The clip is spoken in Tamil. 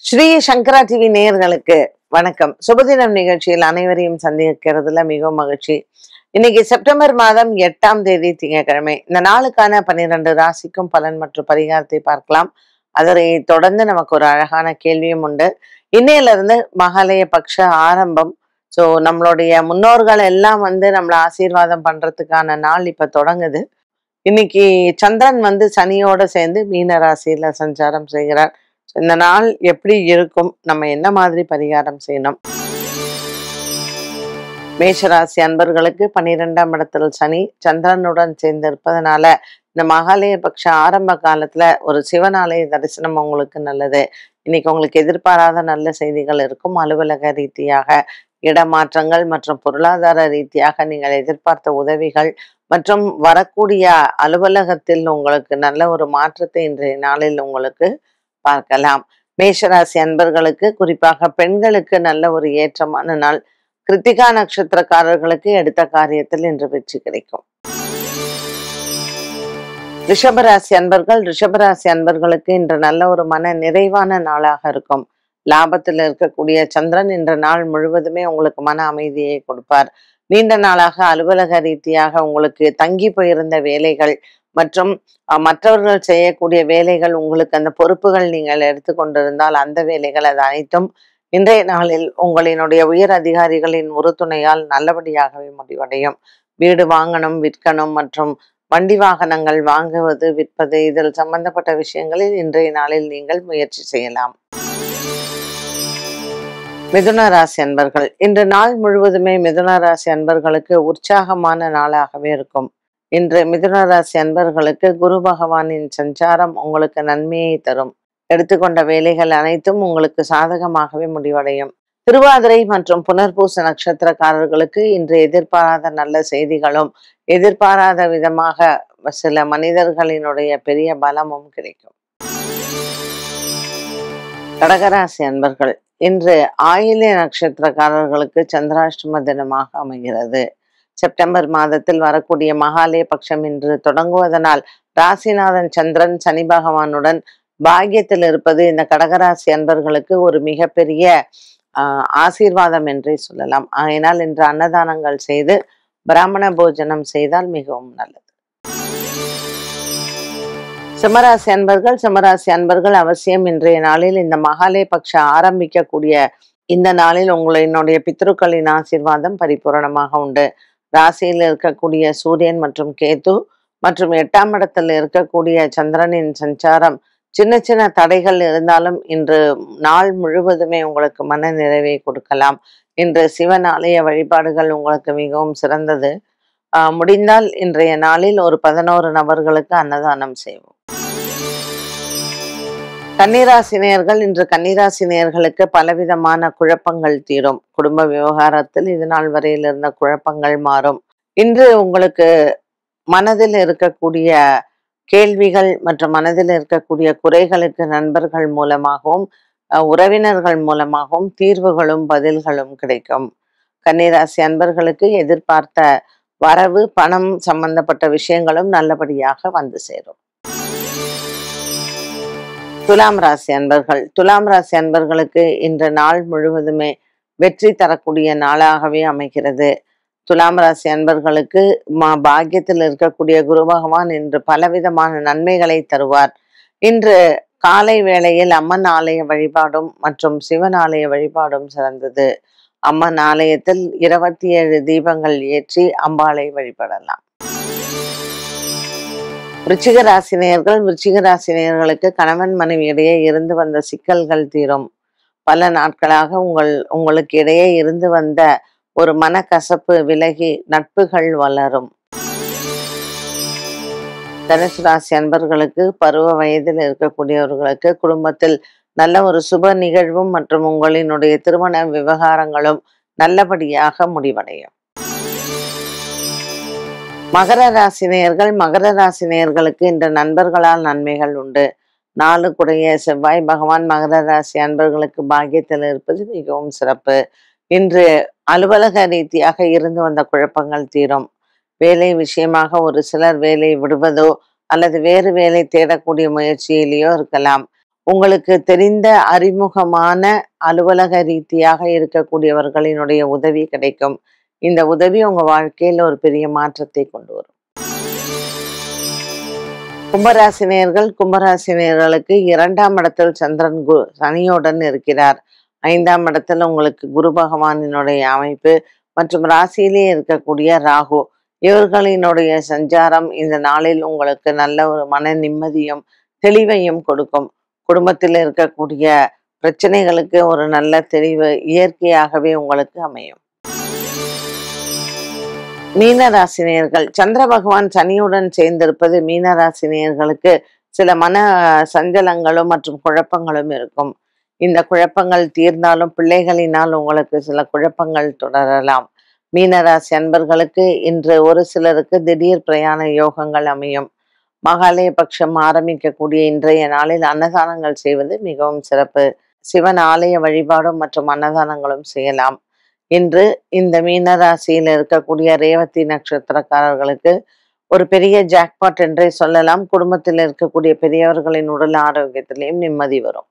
ஸ்ரீ சங்கரா டிவி நேயர்களுக்கு வணக்கம். சுபதினம் நிகழ்ச்சியில் அனைவரையும் சந்திக்கிறதுல மிகவும் மகிழ்ச்சி. இன்னைக்கு செப்டம்பர் மாதம் 8ஆம் தேதி திங்கட்கிழமை. இந்த நாளுக்கான 12 ராசிக்கும் பலன் மற்றும் பரிகாரத்தை பார்க்கலாம். அதை தொடர்ந்து நமக்கு ஒரு அழகான கேள்வியும் உண்டு. இன்னையில இருந்து மகாலய பக்ஷ ஆரம்பம். நம்மளுடைய முன்னோர்கள் எல்லாம் நம்மளை ஆசீர்வாதம் பண்றதுக்கான நாள் இப்ப தொடங்குது. இன்னைக்கு சந்திரன் சனியோட சேர்ந்து மீன ராசியில சஞ்சாரம் செய்கிறார். இந்த நாள் எப்படி இருக்கும், நம்ம என்ன மாதிரி பரிகாரம் செய்யணும்? மேஷராசி அன்பர்களுக்கு 12ஆம் இடத்தில் சனி சந்திரனுடன் சேர்ந்து இருப்பதனால இந்த மகாலய பட்ச ஆரம்ப காலத்துல ஒரு சிவனாலய தரிசனம் உங்களுக்கு நல்லது. இன்னைக்கு உங்களுக்கு எதிர்பாராத நல்ல செய்திகள் இருக்கும். அலுவலக ரீதியாக இடமாற்றங்கள் மற்றும் பொருளாதார ரீதியாக நீங்கள் எதிர்பார்த்த உதவிகள் மற்றும் வரக்கூடிய அலுவலகத்தில் உங்களுக்கு நல்ல ஒரு மாற்றத்தை இன்றைய நாளில் உங்களுக்கு பார்க்கலாம். மேஷராசி அன்பர்களுக்கு குறிப்பாக பெண்களுக்கு நல்ல ஒரு ஏற்றமான நாள். கிருத்திகா நட்சத்திரக்காரர்களுக்கு எடுத்த காரியத்தில் இன்று வெற்றி கிடைக்கும். ரிஷபராசி அன்பர்களுக்கு இன்று நல்ல ஒரு மன நிறைவான நாளாக இருக்கும். லாபத்தில் இருக்கக்கூடிய சந்திரன் இன்ற நாள் முழுவதுமே உங்களுக்கு மன அமைதியை கொடுப்பார். நீண்ட நாளாக அலுவலக ரீதியாக உங்களுக்கு தங்கி போயிருந்த வேலைகள் மற்றும் மற்றவர்கள் செய்யக்கூடிய வேலைகள், உங்களுக்கு அந்த பொறுப்புகள் நீங்கள் எடுத்துக்கொண்டிருந்தால் அந்த வேலைகள் அது அனைத்தும் இன்றைய நாளில் உங்களினுடைய உயர் அதிகாரிகளின் உறுதுணையால் நல்லபடியாகவே முடிவடையும். வீடு வாங்கணும், விற்கணும் மற்றும் வண்டி வாகனங்கள் வாங்குவது, விற்பது, இதில் சம்பந்தப்பட்ட விஷயங்களில் இன்றைய நாளில் நீங்கள் முயற்சி செய்யலாம். மிதுன ராசி அன்பர்கள், இன்று நாள் முழுவதுமே மிதுன ராசி அன்பர்களுக்கு உற்சாகமான நாளாகவே இருக்கும். இன்று மிதுன ராசி அன்பர்களுக்கு குரு பகவானின் சஞ்சாரம் உங்களுக்கு நன்மையை தரும். எடுத்துக்கொண்ட வேலைகள் அனைத்தும் உங்களுக்கு சாதகமாகவே முடிவடையும். திருவாதிரை மற்றும் புனர்பூச நட்சத்திரக்காரர்களுக்கு இன்று எதிர்பாராத நல்ல செய்திகளும் எதிர்பாராத விதமாக சில மனிதர்களினுடைய பெரிய பலமும் கிடைக்கும். கடகராசி அன்பர்கள், இன்று ஆயில்ய நட்சத்திரக்காரர்களுக்கு சந்திராஷ்டம தினமாக அமைகிறது. செப்டம்பர் மாதத்தில் வரக்கூடிய மகாலய பட்சம் இன்று தொடங்குவதனால் ராசிநாதன் சந்திரன் சனி பகவானுடன் பாக்கியத்தில் இருப்பது இந்த கடகராசி அன்பர்களுக்கு ஒரு மிகப்பெரிய ஆசீர்வாதம் என்றே சொல்லலாம். ஆகையினால் இன்று அன்னதானங்கள் செய்து பிராமண போஜனம் செய்தால் மிகவும் நல்லது. சிம்மராசி அன்பர்கள் அவசியம் இன்றைய நாளில் இந்த மகாலய பட்ச ஆரம்பிக்கக்கூடிய இந்த நாளில் உங்களினுடைய பித்ருக்களின் ஆசீர்வாதம் பரிபூரணமாக உண்டு. ராசியில் இருக்கக்கூடிய சூரியன் மற்றும் கேது மற்றும் 8ஆம் இடத்தில் இருக்கக்கூடிய சந்திரனின் சஞ்சாரம் சின்ன சின்ன தடைகள் இருந்தாலும் இன்று நாள் முழுவதுமே உங்களுக்கு மன நிறைவை கொடுக்கலாம். இன்று சிவன் ஆலய வழிபாடுகள் உங்களுக்கு மிகவும் சிறந்தது. முடிந்தால் இன்றைய நாளில் ஒரு 11 நபர்களுக்கு அன்னதானம் செய்வோம். கன்னிராசினியர்கள், இன்று கன்னிராசினியர்களுக்கு பலவிதமான குழப்பங்கள் தீரும். குடும்ப விவகாரத்தில் இது நாள் வரையில் இருந்த குழப்பங்கள் மாறும். இன்று உங்களுக்கு மனதில் இருக்கக்கூடிய கேள்விகள் மற்றும் மனதில் இருக்கக்கூடிய குறைகளுக்கு நண்பர்கள் மூலமாகவும் உறவினர்கள் மூலமாகவும் தீர்வுகளும் பதில்களும் கிடைக்கும். கன்னிராசி அன்பர்களுக்கு எதிர்பார்த்த வரவு, பணம் சம்பந்தப்பட்ட விஷயங்களும் நல்லபடியாக வந்து சேரும். துலாம் ராசி அன்பர்களுக்கு இன்று நாள் முழுவதுமே வெற்றி தரக்கூடிய நாளாகவே அமைகிறது. துலாம் ராசி அன்பர்களுக்கு பாக்கியத்தில் இருக்கக்கூடிய குரு பகவான் இன்று பலவிதமான நன்மைகளை தருவார். இன்று காலை வேளையில் அம்மன் ஆலய வழிபாடும் மற்றும் சிவன் ஆலய வழிபாடும் சிறந்தது. அம்மன் ஆலயத்தில் 27 தீபங்கள் ஏற்றி அம்பாளை வழிபடலாம். விருச்சிக ராசினியர்களுக்கு கணவன் மனைவி இடையே இருந்து வந்த சிக்கல்கள் தீரும். பல நாட்களாக உங்களுக்கு இடையே இருந்து வந்த ஒரு மனக்கசப்பு விலகி நட்புகள் வளரும். தனுசு ராசி அன்பர்களுக்கு பருவ வயதில் இருக்கக்கூடியவர்களுக்கு குடும்பத்தில் நல்ல ஒரு சுப நிகழ்வும் மற்றும் உங்களினுடைய திருமண விவகாரங்களும் நல்லபடியாக முடிவடையும். மகர ராசினியர்களுக்கு இன்று நண்பர்களால் நன்மைகள் உண்டு. 4 செவ்வாய் பகவான் மகர ராசி அன்பர்களுக்கு பாக்கியத்தில் இருப்பது மிகவும் சிறப்பு. இன்று அலுவலக ரீதியாக இருந்து வந்த குழப்பங்கள் தீரும். வேலை விஷயமாக ஒரு சிலர் வேலை விடுவதோ அல்லது வேறு வேலை தேடக்கூடிய முயற்சியிலேயோ இருக்கலாம். உங்களுக்கு தெரிந்த அறிமுகமான அலுவலக ரீதியாக இருக்கக்கூடியவர்களினுடைய உதவி கிடைக்கும். இந்த உதவி உங்க வாழ்க்கையில ஒரு பெரிய மாற்றத்தை கொண்டு வரும். கும்பராசினியர்களுக்கு 2ஆம் இடத்தில் சந்திரன் சனியுடன் இருக்கிறார். 5ஆம் இடத்துல உங்களுக்கு குரு பகவானினுடைய அமைப்பு மற்றும் ராசியிலே இருக்கக்கூடிய ராகு, இவர்களினுடைய சஞ்சாரம் இந்த நாளில் உங்களுக்கு நல்ல ஒரு மன நிம்மதியும் தெளிவையும் கொடுக்கும். குடும்பத்தில் இருக்கக்கூடிய பிரச்சனைகளுக்கு ஒரு நல்ல தெளிவு இயற்கையாகவே உங்களுக்கு அமையும். மீனராசினியர்கள், சந்திர பகவான் சனியுடன் சேர்ந்திருப்பது மீனராசினியர்களுக்கு சில மன சஞ்சலங்களும் மற்றும் குழப்பங்களும் இருக்கும். இந்த குழப்பங்கள் தீர்ந்தாலும் பிள்ளைகளினால் உங்களுக்கு சில குழப்பங்கள் தொடரலாம். மீனராசி அன்பர்களுக்கு இன்று ஒரு சிலருக்கு திடீர் பிரயாண யோகங்கள் அமையும். மகாலய பட்சம் ஆரம்பிக்கக்கூடிய இன்றைய நாளில் அன்னதானங்கள் செய்வது மிகவும் சிறப்பு. சிவன் ஆலய வழிபாடும் மற்றும் அன்னதானங்களும் செய்யலாம். இன்று இந்த மீனராசியில் இருக்கக்கூடிய ரேவதி நட்சத்திரக்காரர்களுக்கு ஒரு பெரிய ஜாக்பாட் என்றே சொல்லலாம். குடும்பத்தில் இருக்கக்கூடிய பெரியவர்களின் உடல் ஆரோக்கியத்திலையும் நிம்மதி வரும்.